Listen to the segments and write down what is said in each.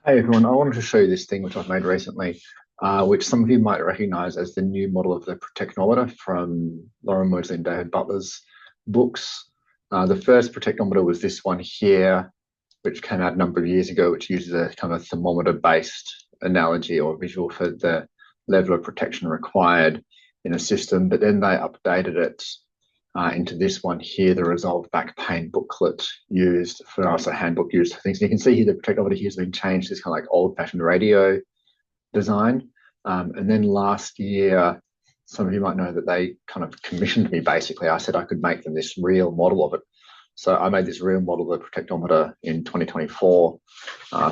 Hey everyone, I wanted to show you this thing which I've made recently, which some of you might recognize as the new model of the Protectometer from Lorimer Moseley and David Butler's books. The first Protectometer was this one here, which came out a number of years ago, which uses a kind of thermometer-based analogy or visual for the level of protection required in a system. But then they updated it into this one here, the Resolve Back Pain booklet used for also handbook used for things. And you can see here the Protectometer here has been changed, this kind of like old-fashioned radio design. And then last year, some of you might know that they kind of commissioned me basically. I said I could make them this real model of it. So I made this real model of the Protectometer in 2024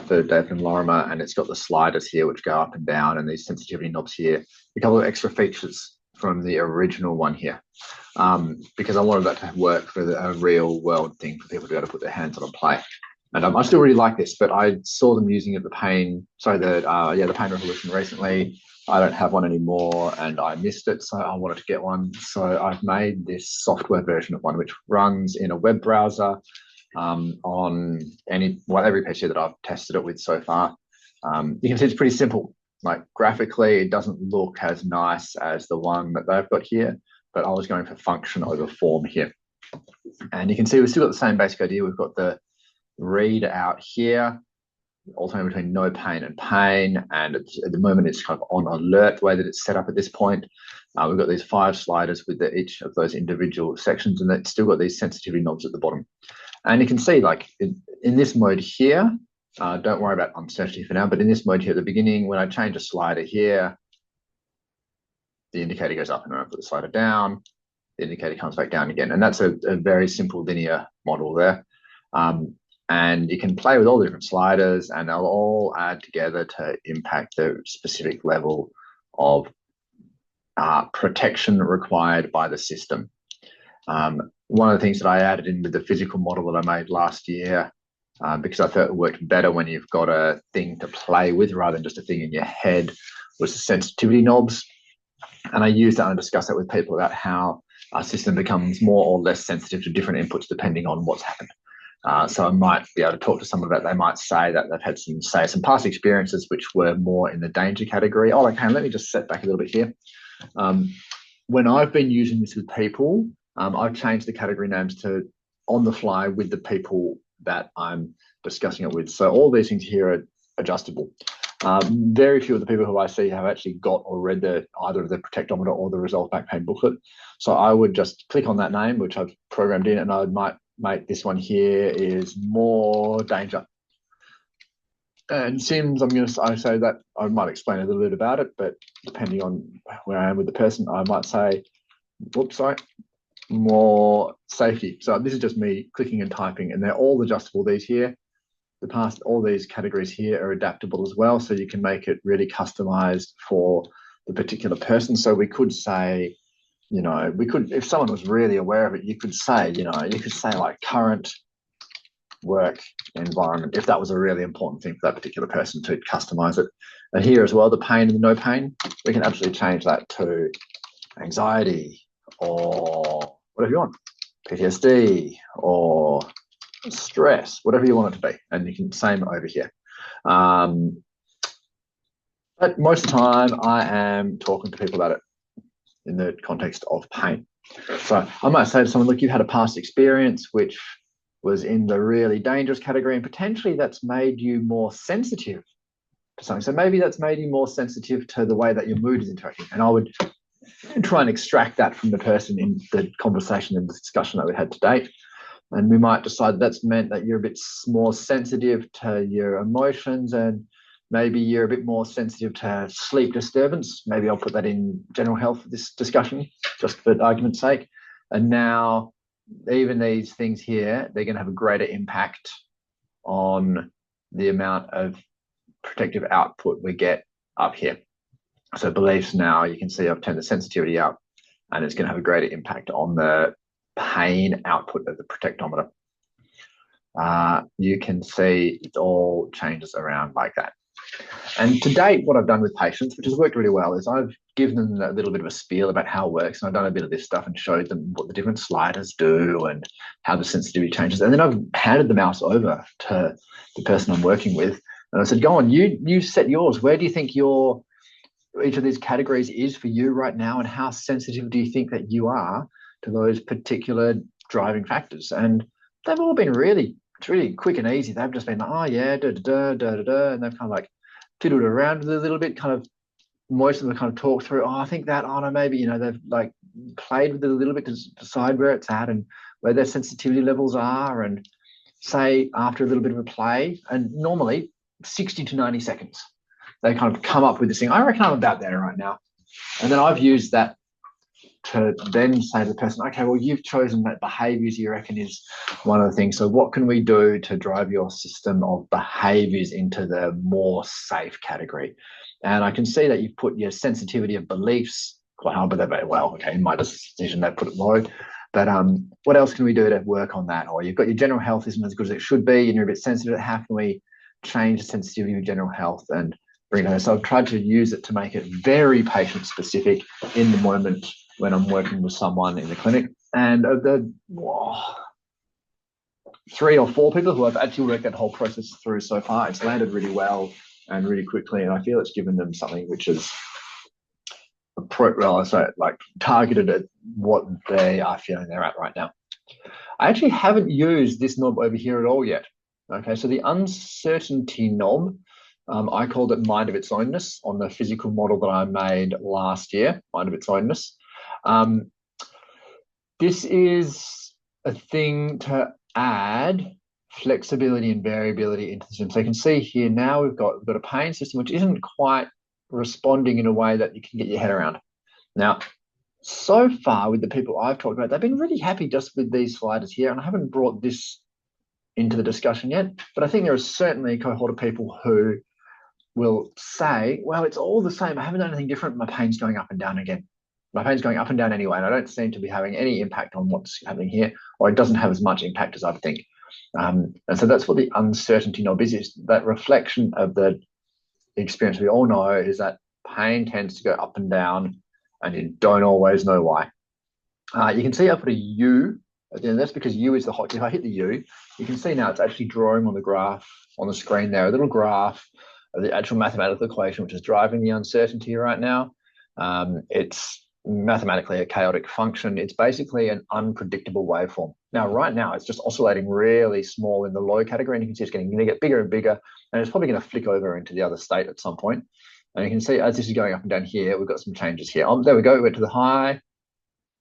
for David and Lorimer, and it's got the sliders here which go up and down and these sensitivity knobs here, a couple of extra features from the original one here, because I wanted that to work for a real world thing for people to be able to put their hands on and play. And I still really like this, but I saw them using it the pain revolution recently. I don't have one anymore and I missed it, so I wanted to get one. So I've made this software version of one which runs in a web browser on every PC that I've tested it with so far. You can see it's pretty simple. Like graphically, it doesn't look as nice as the one that they've got here, but I was going for function over form here. And you can see we've still got the same basic idea. We've got the read out here, alternating between no pain and pain. And at the moment, it's kind of on alert the way that it's set up at this point. We've got these 5 sliders with each of those individual sections, and it's still got these sensitivity knobs at the bottom. And you can see, like in this mode here, don't worry about uncertainty for now, but in this mode here at the beginning, when I change a slider here, the indicator goes up, and when I put the slider down, the indicator comes back down again. And that's a very simple linear model there. And you can play with all the different sliders, and they'll all add together to impact the specific level of protection required by the system. One of the things that I added in with the physical model that I made last year, because I thought it worked better when you've got a thing to play with rather than just a thing in your head, was the sensitivity knobs. And I used that and discussed that with people about how our system becomes more or less sensitive to different inputs depending on what's happened. So I might be able to talk to someone about, they might say that they've had some past experiences which were more in the danger category. Oh, okay, let me just set back a little bit here. When I've been using this with people, I've changed the category names to on the fly with the people that I'm discussing it with. So all these things here are adjustable. Very few of the people who I see have actually got or read either of the Protectometer or the Resolve Back Pain booklet. So I would just click on that name, which I've programmed in, and I might make this one here is more danger. And Sims, I say that I might explain a little bit about it, but depending on where I am with the person, I might say, whoops, sorry, more safety. So this is just me clicking and typing, and they're all adjustable. These here, all these categories here are adaptable as well, so you can make it really customized for the particular person. So we could say, if someone was really aware of it, you could say like current work environment, if that was a really important thing for that particular person, to customize it. And here as well, the pain and the no pain, we can absolutely change that to anxiety or whatever you want, PTSD or stress, whatever you want it to be. And you can same over here. But most of the time I am talking to people about it in the context of pain. So I might say to someone, look, you've had a past experience which was in the really dangerous category, and potentially that's made you more sensitive to something. So maybe that's made you more sensitive to the way that your mood is interacting. And I would try and extract that from the person in the conversation and the discussion that we had to date. And we might decide that's meant that you're a bit more sensitive to your emotions, and maybe you're a bit more sensitive to sleep disturbance. Maybe I'll put that in general health for this discussion, just for argument's sake. And now even these things here, they're going to have a greater impact on the amount of protective output we get up here. So beliefs, now you can see I've turned the sensitivity up, and it's going to have a greater impact on the pain output of the Protectometer. You can see it all changes around like that. And to date, what I've done with patients, which has worked really well, is I've given them a little bit of a spiel about how it works. And I've done a bit of this stuff and showed them what the different sliders do and how the sensitivity changes. And then I've handed the mouse over to the person I'm working with, And I said, go on, you set yours. Where do you think each of these categories is for you right now, and how sensitive do you think that you are to those particular driving factors? And they've all been it's really quick and easy. They've just been like, oh yeah, da da da da da da, and they've kind of like fiddled around with it a little bit, kind of most of them kind of talk through, oh, I think that, oh no, maybe, they've like played with it a little bit to decide where it's at and where their sensitivity levels are, and say after a little bit of a play, and normally 60 to 90 seconds, they kind of come up with this thing. I reckon I'm about there right now. And then I've used that to then say to the person, okay, well, you've chosen that behaviors you reckon is one of the things. So what can we do to drive your system of behaviors into the more safe category? And I can see that you've put your sensitivity of beliefs quite hard, but they're very well, okay, in my decision, they put it low. But what else can we do to work on that? Or you've got your general health isn't as good as it should be, and you're a bit sensitive. How can we change the sensitivity of general health and bring it home? So I've tried to use it to make it very patient specific in the moment when I'm working with someone in the clinic. And of the 3 or 4 people who I've actually worked that whole process through so far, it's landed really well and really quickly. And I feel it's given them something which is targeted at what they are feeling they're at right now. I actually haven't used this knob over here at all yet. Okay, so the uncertainty knob, I called it Mind of Its Ownness on the physical model that I made last year, Mind of Its Ownness. This is a thing to add flexibility and variability into the system. So you can see here now we've got a pain system which isn't quite responding in a way that you can get your head around. Now, so far with the people I've talked about, they've been really happy just with these sliders here, and I haven't brought this into the discussion yet, but I think there is certainly a cohort of people who will say, well, it's all the same. I haven't done anything different. My pain's going up and down again. My pain's going up and down anyway, and I don't seem to be having any impact on what's happening here, or it doesn't have as much impact as I think. And so that's what the uncertainty knob is that reflection of the experience we all know is that pain tends to go up and down, and you don't always know why. You can see I put a U at the end. That's because U is the hot. If I hit the U, you can see now it's actually drawing on the graph on the screen there, a little graph of the actual mathematical equation which is driving the uncertainty right now. It's mathematically a chaotic function. It's basically an unpredictable waveform. Now, right now, it's just oscillating really small in the low category, and you can see it's going to get bigger and bigger, and it's probably going to flick over into the other state at some point. And you can see as this is going up and down here, we've got some changes here. There we go. We went to the high,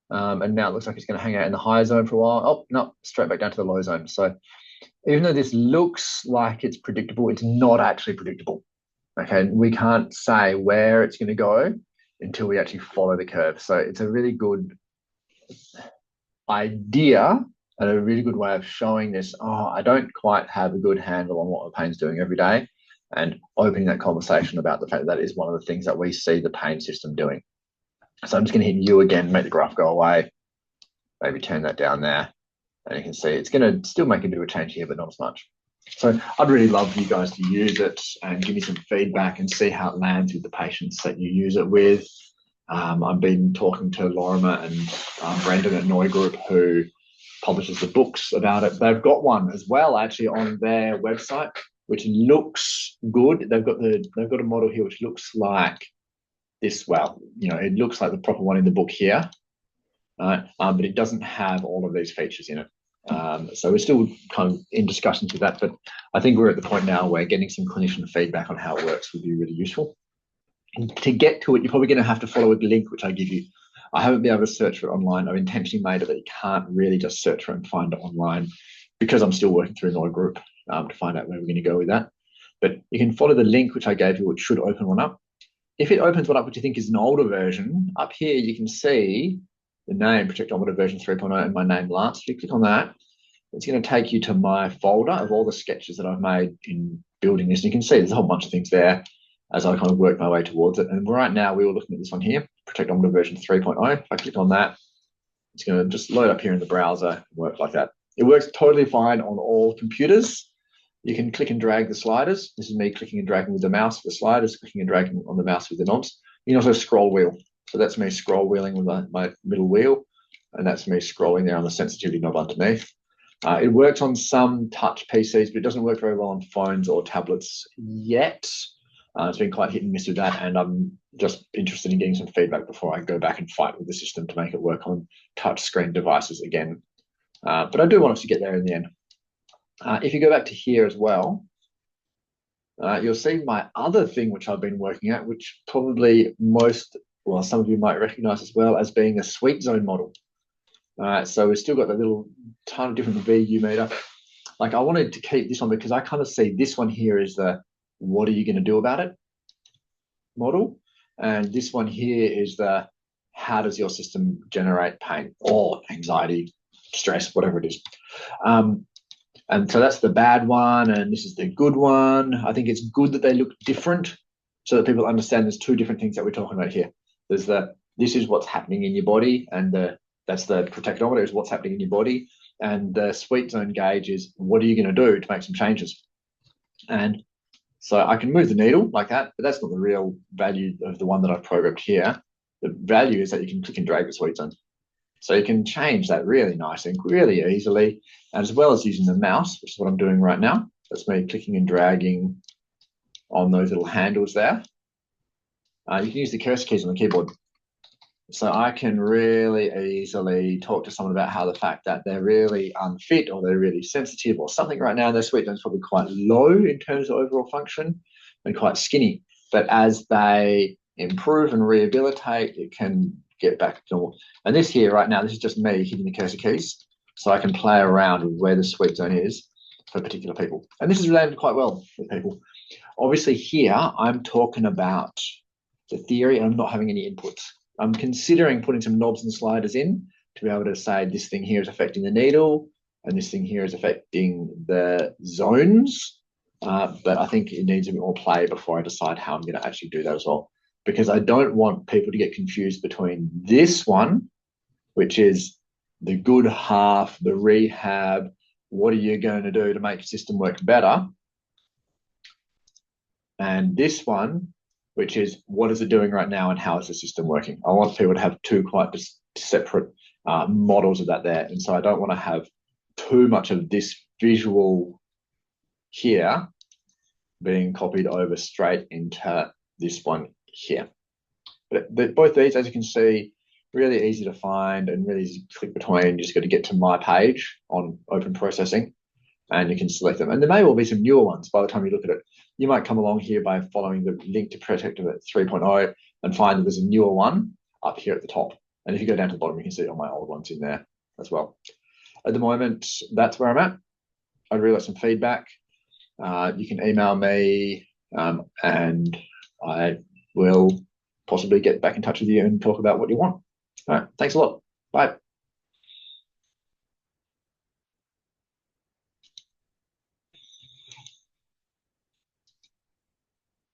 and now it looks like it's going to hang out in the high zone for a while. Oh, no, straight back down to the low zone. So even though this looks like it's predictable, it's not actually predictable. Okay, we can't say where it's going to go until we actually follow the curve. So it's a really good idea and a really good way of showing this. Oh, I don't quite have a good handle on what the pain's doing every day, and opening that conversation about the fact that is one of the things that we see the pain system doing. So I'm just going to hit U again, make the graph go away, maybe turn that down there, and you can see it's going to still make a bit of a change here, but not as much. So I'd really love for you guys to use it and give me some feedback and see how it lands with the patients that you use it with. I've been talking to Lorimer and Brendan at NOIGroup, who publishes the books about it. They've got one as well, actually, on their website, which looks good. They've got a model here which looks like this. Well, it looks like the proper one in the book here, but it doesn't have all of these features in it. So we're still kind of in discussions with that, but I think we're at the point now where getting some clinician feedback on how it works would be really useful. And to get to it, you're probably going to have to follow a link which I give you. I haven't been able to search for it online. I've intentionally made it that you can't really just search for it and find it online, because I'm still working through NOIGroup to find out where we're going to go with that. But you can follow the link which I gave you, which should open one up. If it opens one up which you think is an older version, up here you can see the name Protectometer version 3.0 and my name Lance. If you click on that, it's going to take you to my folder of all the sketches that I've made in building this. And you can see there's a whole bunch of things there as I kind of work my way towards it. And right now we were looking at this one here, Protectometer version 3.0. If I click on that, it's going to just load up here in the browser and work like that. It works totally fine on all computers. You can click and drag the sliders. This is me clicking and dragging with the mouse for the sliders, clicking and dragging on the mouse with the knobs. You can also scroll wheel. So that's me scroll wheeling with my middle wheel, and that's me scrolling there on the sensitivity knob underneath. It works on some touch PCs, but it doesn't work very well on phones or tablets yet. It's been quite hit and miss with that, and I'm just interested in getting some feedback before I go back and fight with the system to make it work on touchscreen devices again. But I do want us to get there in the end. If you go back to here as well, you'll see my other thing which I've been working at, which probably some of you might recognize as well as being a Sweet Zone model. So we've still got the little ton of different VU meter. Like, I wanted to keep this one because I kind of see this one here is the what are you going to do about it model, and this one here is the how does your system generate pain or anxiety, stress, whatever it is. And so that's the bad one, and this is the good one. I think it's good that they look different so that people understand there's two different things that we're talking about here. There's this is what's happening in your body, and that's the protectometer is what's happening in your body, and the Sweet Zone gauge is what are you going to do to make some changes. And so I can move the needle like that, but that's not the real value of the one that I've programmed here. The value is that you can click and drag the Sweet Zone. So you can change that really nicely and really easily, and as well as using the mouse, which is what I'm doing right now. That's me clicking and dragging on those little handles there. You can use the cursor keys on the keyboard. So I can really easily talk to someone about how the fact that they're really unfit or they're really sensitive or something right now, their Sweet Zone is probably quite low in terms of overall function and quite skinny. But as they improve and rehabilitate, it can get back to normal. And this here right now, this is just me hitting the cursor keys. So I can play around with where the Sweet Zone is for particular people. And this is related quite well with people. Obviously here, I'm talking about the theory and I'm not having any inputs. I'm considering putting some knobs and sliders in to be able to say this thing here is affecting the needle and this thing here is affecting the zones. But I think it needs a bit more play before I decide how I'm going to actually do that as well. Because I don't want people to get confused between this one, which is the good half, the rehab, what are you going to do to make your system work better? And this one, which is what is it doing right now and how is the system working? I want people to have two quite separate models of that there. And so I don't want to have too much of this visual here being copied over straight into this one here. But both these, as you can see, really easy to find and really easy to click between. You just got to get to my page on OpenProcessing and you can select them. And there may well be some newer ones by the time you look at it. You might come along here by following the link to Protectometer 3.0 and find that there's a newer one up here at the top. And if you go down to the bottom, you can see all my old ones in there as well. At the moment, that's where I'm at. I'd really like some feedback. You can email me and I will possibly get back in touch with you and talk about what you want. All right, thanks a lot. Bye.